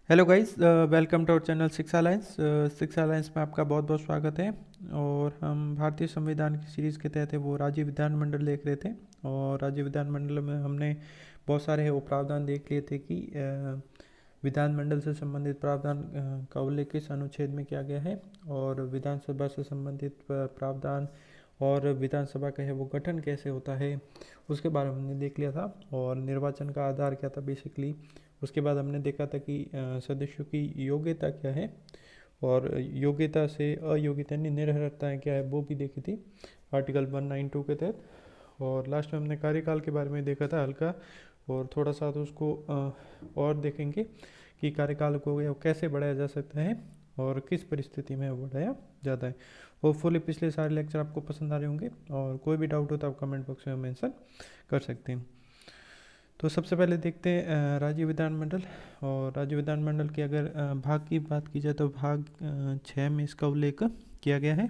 Hello guys, welcome to our channel six alliance. Six alliance में आपका बहुत बहुत स्वागत है। और हम भारतीय संविधान की सीरीज़ के तहत वो राज्य विधानमंडल देख रहे थे। और राज्य विधानमंडल में हमने बहुत सारे वो प्रावधान देख लिए थे कि विधानमंडल से संबंधित प्रावधान का उल्लेख किस अनुच्छेद में किया गया है, और विधानसभा से संबंधित प्रावधान और विधानसभा का है वो गठन कैसे होता है उसके बारे में हमने देख लिया था। और निर्वाचन का आधार क्या था बेसिकली। उसके बाद हमने देखा था कि सदस्यों की योग्यता क्या है, और योग्यता से अयोग्यता यानी निरर्हताएँ क्या है वो भी देखी थी आर्टिकल 192 के तहत। और लास्ट में हमने कार्यकाल के बारे में देखा था हल्का, और थोड़ा सा तो उसको और देखेंगे कि कार्यकाल को कैसे बढ़ाया जा सकता है और किस परिस्थिति में वो बढ़ाया जाता है। होपफुली पिछले सारे लेक्चर आपको पसंद आ रहे होंगे, और कोई भी डाउट हो तो आप कमेंट बॉक्स में मेंशन कर सकते हैं। तो सबसे पहले देखते हैं राज्य विधानमंडल। और राज्य विधानमंडल के अगर भाग की बात की जाए तो भाग 6 में इसका उल्लेख किया गया है।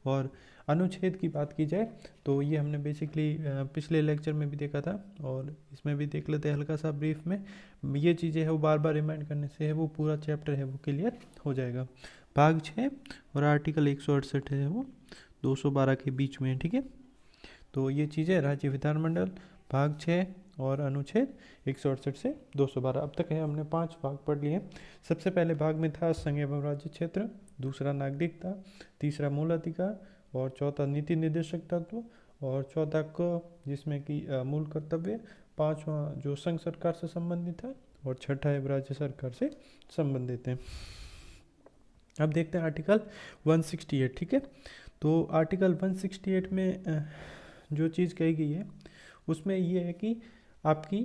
और अनुच्छेद की बात की जाए तो ये हमने बेसिकली पिछले लेक्चर में भी देखा था, और इसमें भी देख लेते हैं हल्का सा ब्रीफ में। ये चीज़ें है वो बार बार रिमाइंड करने से है वो पूरा चैप्टर है वो क्लियर हो जाएगा। भाग 6 और आर्टिकल 168 है वो 212 के बीच में है, ठीक है। तो ये चीज़ें राज्य विधानमंडल, भाग 6 और अनुच्छेद 168 से 212। अब तक है हमने 5 भाग पढ़ लिए। सबसे पहले भाग में था संघ एवं राज्य क्षेत्र, दूसरा नागरिकता, तीसरा मूल अधिकार, और चौथा नीति निर्देशक तत्व, और चौथा क जिसमें कि मूल कर्तव्य, पांचवा जो संघ सरकार से संबंधित है, और छठा है राज्य सरकार से संबंधित है। अब देखते हैं आर्टिकल 168, ठीक है। तो आर्टिकल 168 में जो चीज़ कही गई है उसमें ये है कि आपकी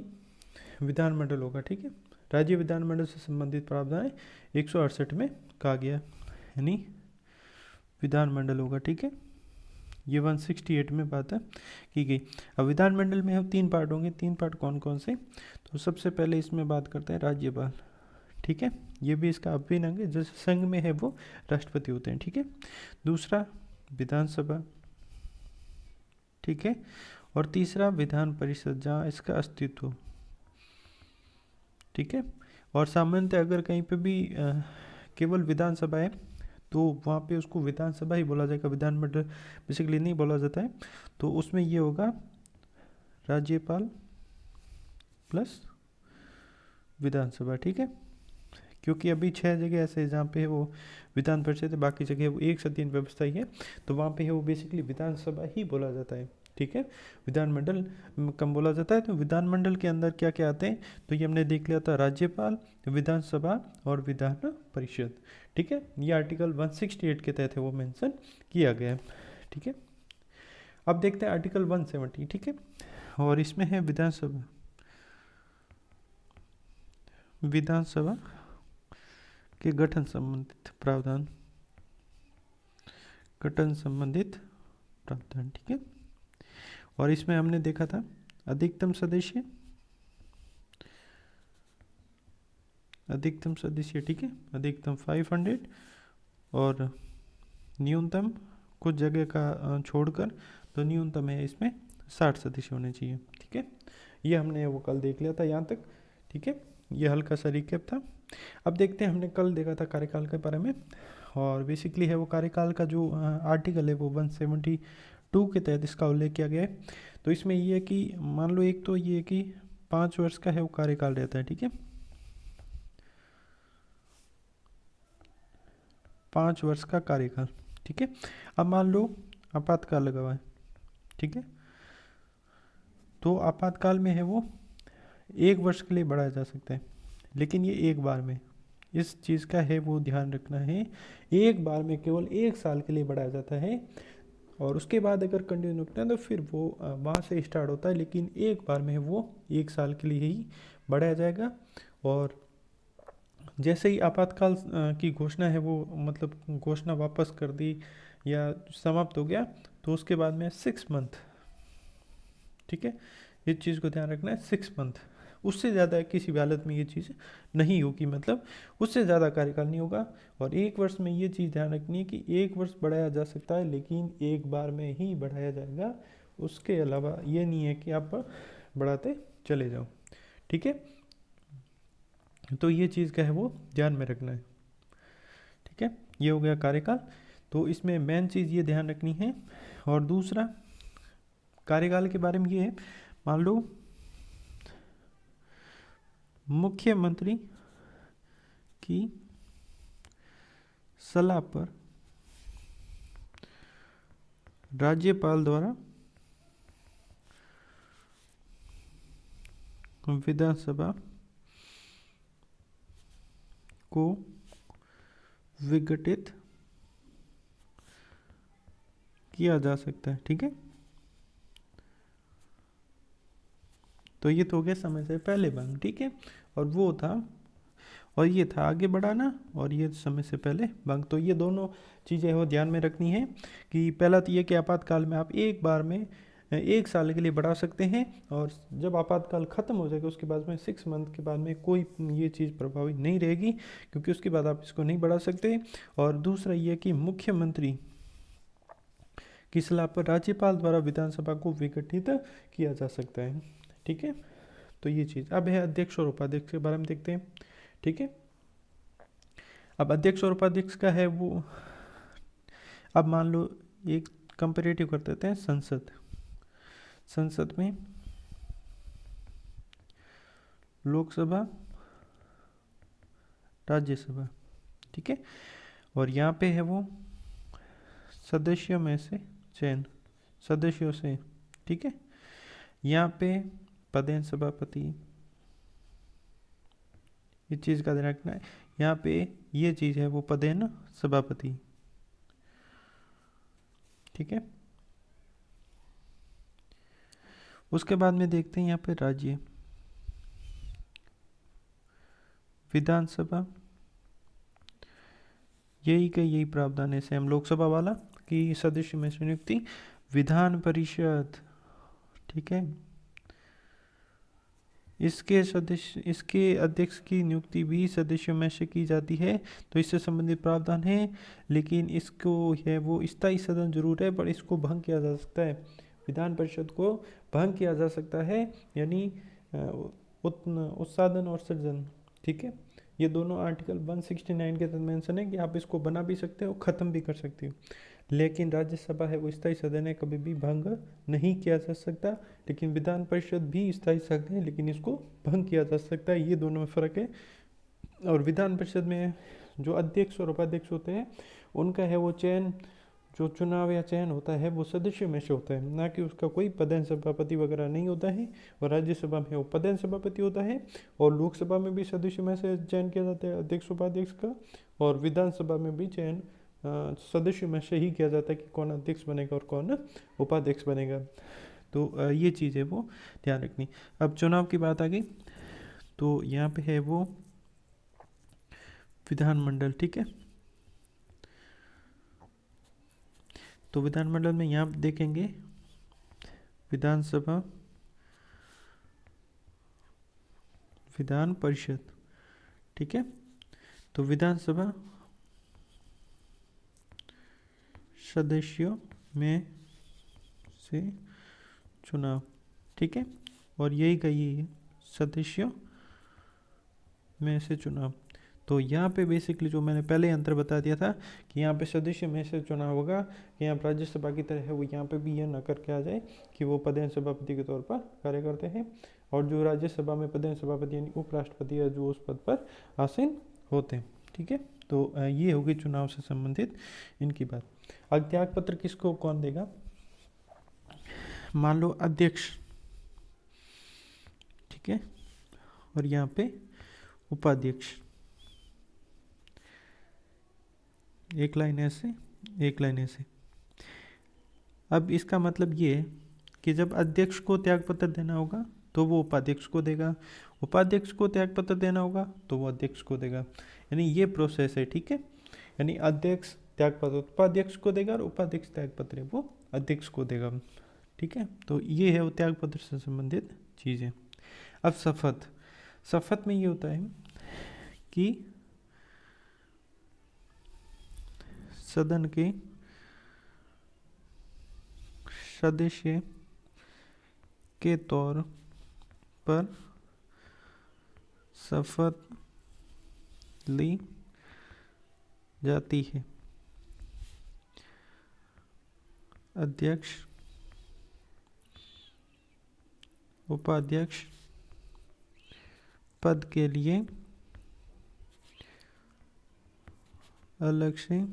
विधानमंडल होगा, ठीक है। राज्य विधानमंडल से संबंधित प्रावधान 168 में कहा गया, यानी विधानमंडल होगा, ठीक है। ये 168 में बात है की गई। अब विधानमंडल में हम 3 पार्ट होंगे। 3 पार्ट कौन कौन से? तो सबसे पहले इसमें बात करते हैं राज्यपाल, ठीक है। ये भी इसका अभिन्न अंग है, जैसे संघ में है वो राष्ट्रपति होते हैं, ठीक है। दूसरा विधानसभा, ठीक है। और तीसरा विधान परिषद जहाँ इसका अस्तित्व, ठीक है। और सामान्यतः अगर कहीं पे भी केवल विधानसभा है तो वहाँ पे उसको विधानसभा ही बोला जाएगा, विधानमंडल बेसिकली नहीं बोला जाता है। तो उसमें ये होगा राज्यपाल प्लस विधानसभा, ठीक है। क्योंकि अभी 6 जगह ऐसे हैं जहाँ पे वो विधान परिषद है, बाकी जगह वो एक सदन व्यवस्था ही है, तो वहाँ पे है वो बेसिकली विधानसभा ही बोला जाता है, ठीक है। विधानमंडल कम बोला जाता है। तो विधानमंडल के अंदर क्या क्या आते हैं तो ये हमने देख लिया था, राज्यपाल, विधानसभा और विधान परिषद, ठीक है। ये आर्टिकल 168 के तहत है वो मेंशन किया गया है, ठीक है। अब देखते हैं आर्टिकल 170, ठीक है। और इसमें है विधानसभा, विधानसभा के गठन संबंधित प्रावधान, गठन संबंधित प्रावधान, ठीक है। और इसमें हमने देखा था अधिकतम सदस्य, अधिकतम सदस्य, ठीक है, अधिकतम 500, और न्यूनतम कुछ जगह का छोड़कर तो न्यूनतम है इसमें 60 सदस्य होने चाहिए, ठीक है। ये हमने वो कल देख लिया था यहाँ तक, ठीक है। ये हल्का सा रिकेप था। अब देखते हैं, हमने कल देखा था कार्यकाल के बारे में, और बेसिकली है वो कार्यकाल का जो आर्टिकल है वो 172 के तहत इसका उल्लेख किया गया है। तो इसमें ये है कि मान लो एक तो ये है कि 5 वर्ष का है वो कार्यकाल रहता है, ठीक है। 5 वर्ष का कार्यकाल, ठीक है। अब मान लो आपातकाल लगा हुआ है, ठीक है। तो आपातकाल में है वो 1 वर्ष के लिए बढ़ाया जा सकता है, लेकिन ये एक बार में, इस चीज़ का है वो ध्यान रखना है, एक बार में केवल 1 साल के लिए बढ़ाया जाता है। और उसके बाद अगर कंटिन्यू करते हैं तो फिर वो वहाँ से स्टार्ट होता है, लेकिन एक बार में वो 1 साल के लिए ही बढ़ाया जाएगा। और जैसे ही आपातकाल की घोषणा है वो मतलब घोषणा वापस कर दी या समाप्त हो गया, तो उसके बाद में 6 मंथ, ठीक है। इस चीज़ को ध्यान रखना है, 6 मंथ, उससे ज़्यादा किसी भी हालत में ये चीज़ नहीं होगी, मतलब उससे ज़्यादा कार्यकाल नहीं होगा। और 1 वर्ष में ये चीज़ ध्यान रखनी है कि 1 वर्ष बढ़ाया जा सकता है, लेकिन एक बार में ही बढ़ाया जाएगा। उसके अलावा ये नहीं है कि आप बढ़ाते चले जाओ, ठीक है। तो ये चीज़ क्या है वो ध्यान में रखना है। ठीक है, ये हो गया कार्यकाल। तो इसमें मेन चीज़ ये ध्यान रखनी है। और दूसरा कार्यकाल के बारे में ये है, मान लो मुख्यमंत्री की सलाह पर राज्यपाल द्वारा विधानसभा को विघटित किया जा सकता है। ठीक है, तो ये तो हो गया समय से पहले भंग। ठीक है, और वो था, और ये था आगे बढ़ाना, और ये समय से पहले भंग। तो ये दोनों चीज़ें वो ध्यान में रखनी है कि पहला तो ये कि आपातकाल में आप एक बार में 1 साल के लिए बढ़ा सकते हैं, और जब आपातकाल ख़त्म हो जाएगा उसके बाद में 6 मंथ के बाद में कोई ये चीज़ प्रभावी नहीं रहेगी, क्योंकि उसके बाद आप इसको नहीं बढ़ा सकते। और दूसरा ये कि मुख्यमंत्री की सलाह पर राज्यपाल द्वारा विधानसभा को विघटित किया जा सकता है। ठीक है, तो ये चीज़ अब है अध्यक्ष और उपाध्यक्ष के बारे में देखते हैं। ठीक है, अब अध्यक्ष और उपाध्यक्ष का है वो, अब मान लो एक कंपेरेटिव कर देते हैं संसद में लोकसभा, राज्यसभा। ठीक है, और यहाँ पे है वो सदस्यों में से चयन, सदस्यों से। ठीक है, यहाँ पे पदेन सभापति, इस चीज़ का ध्यान रखना है। यहाँ पे ये चीज़ है वो पदेन सभापति। ठीक है, उसके बाद में देखते हैं यहाँ पे राज्य विधानसभा, यही का यही प्रावधान है सेम लोकसभा वाला कि सदस्य में से नियुक्ति विधान परिषद। ठीक है, इसके सदस्य, इसके अध्यक्ष की नियुक्ति भी सदस्यों में से की जाती है, तो इससे संबंधित प्रावधान है। लेकिन इसको है वो स्थायी सदन जरूर है, पर इसको भंग किया जा सकता है, विधान परिषद को भंग किया जा सकता है, यानी उत्साधन और सृजन। ठीक है, ये दोनों आर्टिकल 169 के तहत मेंशन है कि आप इसको बना भी सकते हो, ख़त्म भी कर सकते हो। लेकिन राज्यसभा है वो स्थायी सदन है, कभी भी भंग नहीं किया जा सकता। लेकिन विधान परिषद भी स्थायी सदन है, लेकिन इसको भंग किया जा सकता है, ये दोनों में फ़र्क है। और विधान परिषद में जो अध्यक्ष और उपाध्यक्ष होते हैं उनका है वो चयन, जो चुनाव या चयन होता है वो सदस्य में से होता है, ना कि उसका कोई पदेन सभापति वगैरह नहीं होता है। और राज्यसभा में वो पदेन सभापति होता है, और लोकसभा में भी सदस्य में से चयन किया जाता है अध्यक्ष उपाध्यक्ष का, और विधानसभा में भी चयन सदस्य में से ही किया जाता है कि कौन अध्यक्ष बनेगा और कौन उपाध्यक्ष बनेगा। तो ये चीज़ है वो ध्यान रखनी। अब चुनाव की बात आ गई, तो यहाँ पे है वो विधानमंडल। ठीक है, तो विधानमंडल में यहाँ देखेंगे विधानसभा, विधान परिषद। ठीक है, तो विधानसभा सदस्यों में से चुनाव। ठीक है, और यही का यही है, सदस्यों में से चुनाव। तो यहाँ पे बेसिकली जो मैंने पहले अंतर बता दिया था कि यहाँ पे सदस्य में से चुनाव होगा, कि यहाँ पर राज्यसभा की तरह है वो यहाँ पे भी यह न करके आ जाए कि वो पदेन सभापति के तौर पर कार्य करते हैं, और जो राज्यसभा में पदेन सभापति यानी उपराष्ट्रपति है जो उस पद पर आसीन होते हैं। ठीक है, तो ये होगी चुनाव से संबंधित इनकी बात। अब त्याग पत्र किसको कौन देगा, मान लो अध्यक्ष। ठीक है, और यहाँ पे उपाध्यक्ष, एक लाइन ऐसे, एक लाइन ऐसे। अब इसका मतलब ये है कि जब अध्यक्ष को त्यागपत्र देना होगा तो वो उपाध्यक्ष को देगा, उपाध्यक्ष को त्यागपत्र देना होगा तो वो अध्यक्ष को देगा, यानी ये प्रोसेस है। ठीक है, यानी अध्यक्ष त्यागपत्र उपाध्यक्ष को देगा और उपाध्यक्ष त्यागपत्र वो अध्यक्ष को देगा। ठीक है, तो ये है वो त्यागपत्र से संबंधित चीज़ें। अब शपथ, शपथ में ये होता है कि सदन के सदस्य के तौर पर शपथ ली जाती है। अध्यक्ष, उपाध्यक्ष पद के लिए अलग से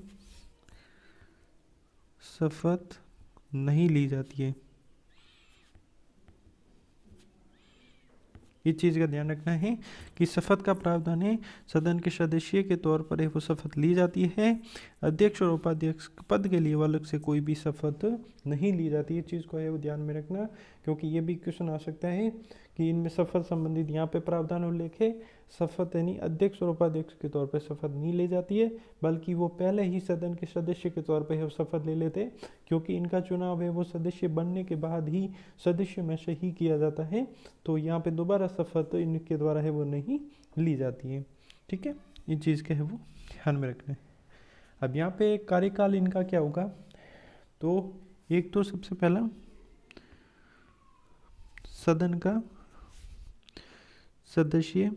शपथ नहीं ली जाती है। इस चीज़ का ध्यान रखना है कि शपथ का प्रावधान है, सदन के सदस्य के तौर पर है वो शपथ ली जाती है। अध्यक्ष और उपाध्यक्ष पद के लिए अलग से कोई भी शपथ नहीं ली जाती है। इस चीज़ को है वो ध्यान में रखना, क्योंकि ये भी क्वेश्चन आ सकता है कि इनमें शपथ संबंधित यहाँ पे प्रावधान उल्लेख है। शपथ यानी अध्यक्ष और उपाध्यक्ष के तौर पर शपथ नहीं ली जाती है, बल्कि वो पहले ही सदन के सदस्य के तौर पर है वो शपथ ले लेते, क्योंकि इनका चुनाव है वो सदस्य बनने के बाद ही सदस्य में से ही किया जाता है। तो यहाँ पे दोबारा शपथ इनके द्वारा है वो नहीं ली जाती है। ठीक है, ये चीज़ के है वो ध्यान में रखना है। अब यहाँ पे कार्यकाल इनका क्या होगा, तो एक तो सबसे पहला सदन का सदस्य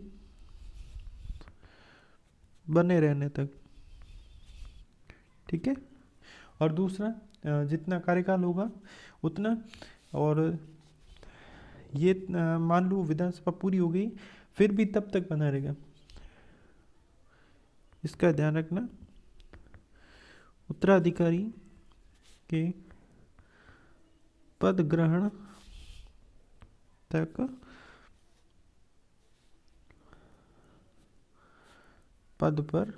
बने रहने तक, ठीक है। और दूसरा जितना कार्यकाल होगा उतना, और ये मान लो विधानसभा पूरी हो गई फिर भी तब तक बना रहेगा, इसका ध्यान रखना। उत्तराधिकारी के पद ग्रहण तक पद पर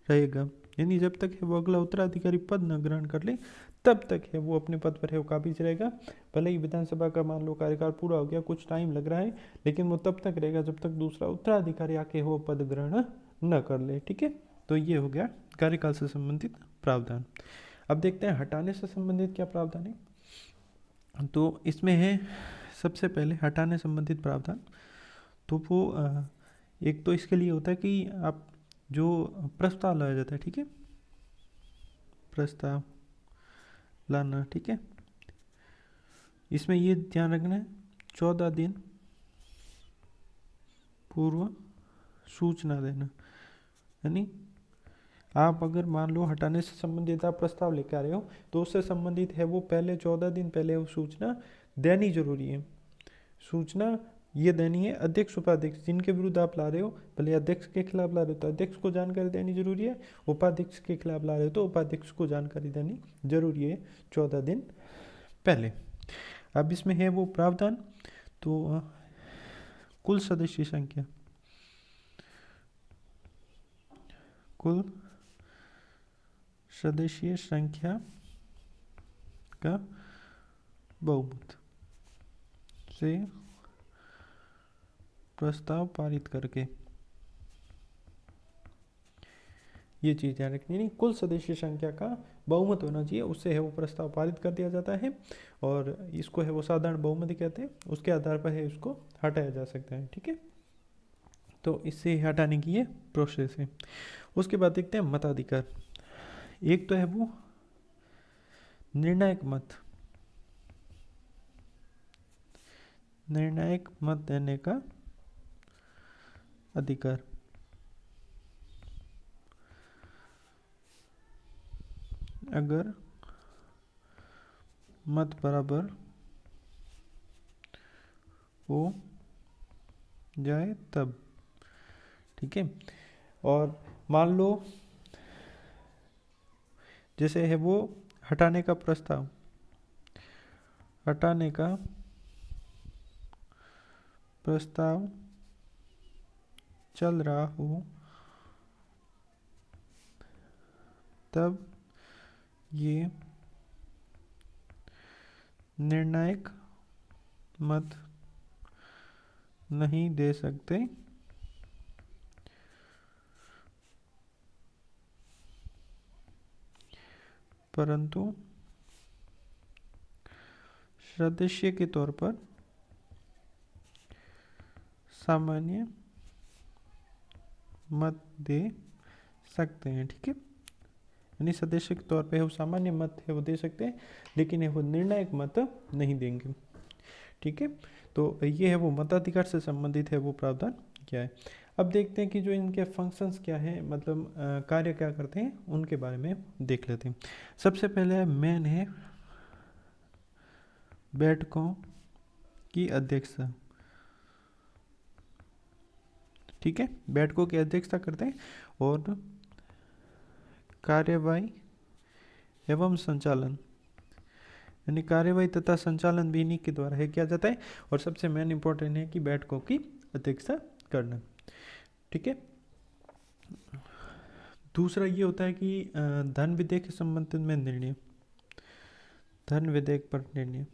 रहेगा, यानी जब तक है वो अगला उत्तराधिकारी पद न ग्रहण कर ले तब तक है वो अपने पद पर है वो काबिज रहेगा। भले ही विधानसभा का मान लो कार्यकाल पूरा हो गया, कुछ टाइम लग रहा है, लेकिन वो तब तक रहेगा जब तक दूसरा उत्तराधिकारी आके वो पद ग्रहण न कर ले। ठीक है, तो ये हो गया कार्यकाल से संबंधित प्रावधान। अब देखते हैं हटाने से संबंधित क्या प्रावधान है। तो इसमें है सबसे पहले हटाने संबंधित प्रावधान। तो वो एक तो इसके लिए होता है कि आप जो प्रस्ताव लाया जाता है, ठीक है, प्रस्ताव लाना, ठीक है, इसमें ये ध्यान रखना है 14 दिन पूर्व सूचना देना। यानी आप अगर मान लो हटाने से संबंधित आप प्रस्ताव लेकर आ रहे हो तो उससे संबंधित है वो पहले 14 दिन पहले वो सूचना देनी जरूरी है। सूचना ये देनी है अध्यक्ष उपाध्यक्ष जिनके विरुद्ध आप ला रहे हो, भले अध्यक्ष के खिलाफ ला रहे हो तो अध्यक्ष को जानकारी देनी जरूरी है, उपाध्यक्ष के खिलाफ ला रहे हो तो उपाध्यक्ष को जानकारी देनी जरूरी है 14 दिन पहले। अब इसमें है वो प्रावधान, तो कुल सदस्य संख्या, कुल सदस्य संख्या का बहुमत से प्रस्ताव पारित करके, ये चीज़ ध्यान रखनी, नहीं कुल सदस्य संख्या का बहुमत होना चाहिए, उससे है वो प्रस्ताव पारित कर दिया जाता है, और इसको है वो साधारण बहुमत कहते हैं। उसके आधार पर है उसको हटाया जा सकता है। ठीक है, तो इससे हटाने की ये प्रोसेस है। उसके बाद देखते हैं मताधिकार। एक तो है वो निर्णायक मत, निर्णायक मत देने का अधिकार। अगर मत बराबर हो जाए तब, ठीक है। और मान लो जैसे है वो हटाने का प्रस्ताव, हटाने का प्रस्ताव चल रहा हो तब ये निर्णायक मत नहीं दे सकते, परंतु सदस्य के तौर पर सामान्य मत दे सकते हैं। ठीक है, यानी सदस्य के तौर पे वो सामान्य मत है वो दे सकते हैं, लेकिन वो निर्णायक मत नहीं देंगे। ठीक है, तो ये है वो मताधिकार से संबंधित है वो प्रावधान क्या है। अब देखते हैं कि जो इनके फंक्शंस क्या हैं, मतलब कार्य क्या करते हैं, उनके बारे में देख लेते हैं। सबसे पहले मेन है बैठकों की अध्यक्षता। ठीक है, बैठकों की अध्यक्षता करते हैं और कार्यवाही एवं संचालन, यानी कार्यवाही तथा संचालन भी इन्हीं के द्वारा है किया जाता है। और सबसे मेन इंपॉर्टेंट है कि बैठकों की अध्यक्षता करना। ठीक है, दूसरा ये होता है कि धन विधेयक के संबंध में निर्णय, धन विधेयक पर निर्णय,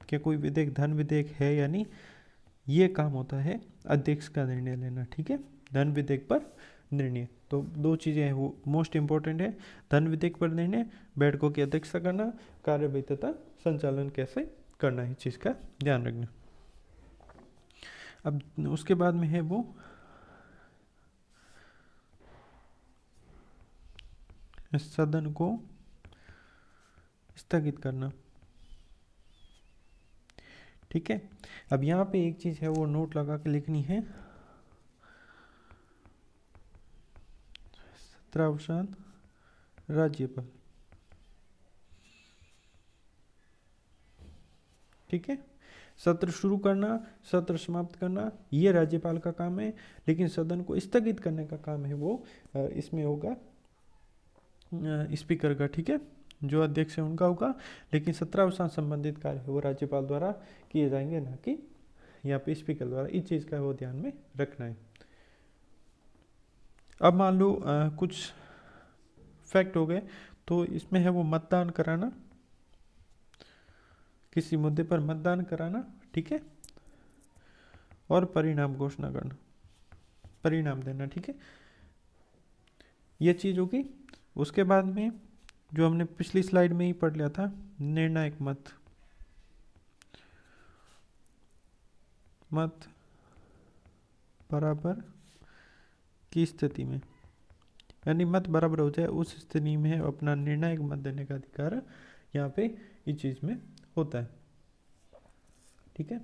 क्या कोई विधेयक धन विधेयक है या नहीं, ये काम होता है अध्यक्ष का निर्णय लेना। ठीक है, धन विधेयक पर निर्णय, तो दो चीज़ें हैं वो मोस्ट इंपॉर्टेंट है, धन विधेयक पर निर्णय, बैठकों की अध्यक्षता करना, कार्यवाही तथा संचालन कैसे करना है, चीज़ का ध्यान रखना। अब उसके बाद में है वो सदन को स्थगित करना। ठीक है, अब यहाँ पे एक चीज़ है वो नोट लगा के लिखनी है, सत्रावसान राज्यपाल। ठीक है, सत्र शुरू करना, सत्र समाप्त करना, ये राज्यपाल का काम है, लेकिन सदन को स्थगित करने का काम है वो इसमें होगा स्पीकर का। ठीक है, जो अध्यक्ष है उनका होगा, लेकिन सत्रावसान संबंधित कार्य है वो राज्यपाल द्वारा किए जाएंगे, ना कि यहाँ पे स्पीकर द्वारा। इस चीज़ का वो ध्यान में रखना है। अब मान लो कुछ फैक्ट हो गए, तो इसमें है वो मतदान कराना, किसी मुद्दे पर मतदान कराना। ठीक है, और परिणाम घोषणा करना, परिणाम देना। ठीक है, ये चीज़ होगी। उसके बाद में जो हमने पिछली स्लाइड में ही पढ़ लिया था, निर्णायक मत, मत बराबर की स्थिति में, यानी मत बराबर हो जाए उस स्थिति में अपना निर्णायक मत देने का अधिकार यहाँ पे इस चीज़ में होता है। ठीक है,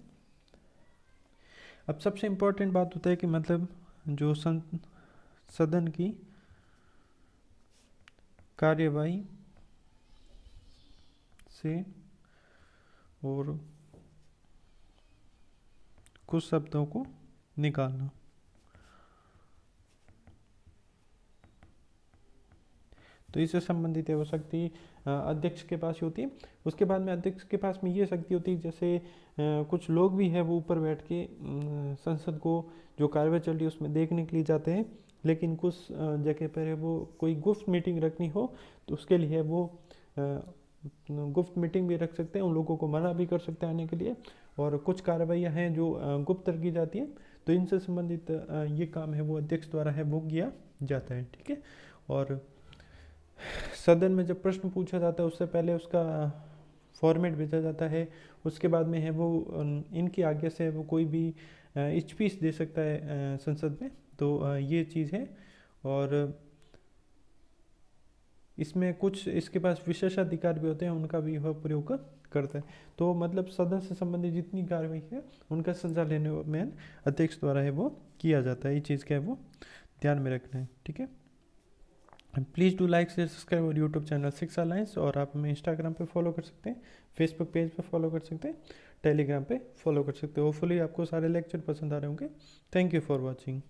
अब सबसे इम्पोर्टेंट बात होता है कि मतलब जो सदन की कार्यवाही से और कुछ शब्दों को निकालना। तो इससे संबंधित है वो शक्ति अध्यक्ष के पास होती है। उसके बाद में अध्यक्ष के पास में ये शक्ति होती है, जैसे कुछ लोग भी है वो ऊपर बैठ के संसद को जो कार्यवाही चल रही है उसमें देखने के लिए जाते हैं, लेकिन कुछ जगह पर है वो कोई गुप्त मीटिंग रखनी हो तो उसके लिए वो गुप्त मीटिंग भी रख सकते हैं, उन लोगों को मना भी कर सकते हैं आने के लिए। और कुछ कार्रवाइयाँ हैं जो गुप्त रखी जाती हैं, तो इनसे संबंधित ये काम है वो अध्यक्ष द्वारा है वो किया जाता है। ठीक है, और सदन में जब प्रश्न पूछा जाता है उससे पहले उसका फॉर्मेट भेजा जाता है। उसके बाद में है वो इनकी आज्ञा से वो कोई भी स्पीच दे सकता है संसद में, तो ये चीज़ है। और इसमें कुछ इसके पास विशेषाधिकार भी होते हैं, उनका भी वह प्रयोग करता है। तो मतलब सदन से संबंधित जितनी कार्रवाई है उनका संचालन में अध्यक्ष द्वारा है वो किया जाता है। ये चीज़ का है वो ध्यान में रखना है। ठीक है, please do like share subscribe और यूट्यूब चैनल शिक्षा अलायंस, और आप हमें इंस्टाग्राम पे फॉलो कर सकते हैं, फेसबुक पेज पे फॉलो कर सकते हैं, टेलीग्राम पे फॉलो कर सकते हैं। होपफुली आपको सारे लेक्चर पसंद आ रहे होंगे। Thank you for watching.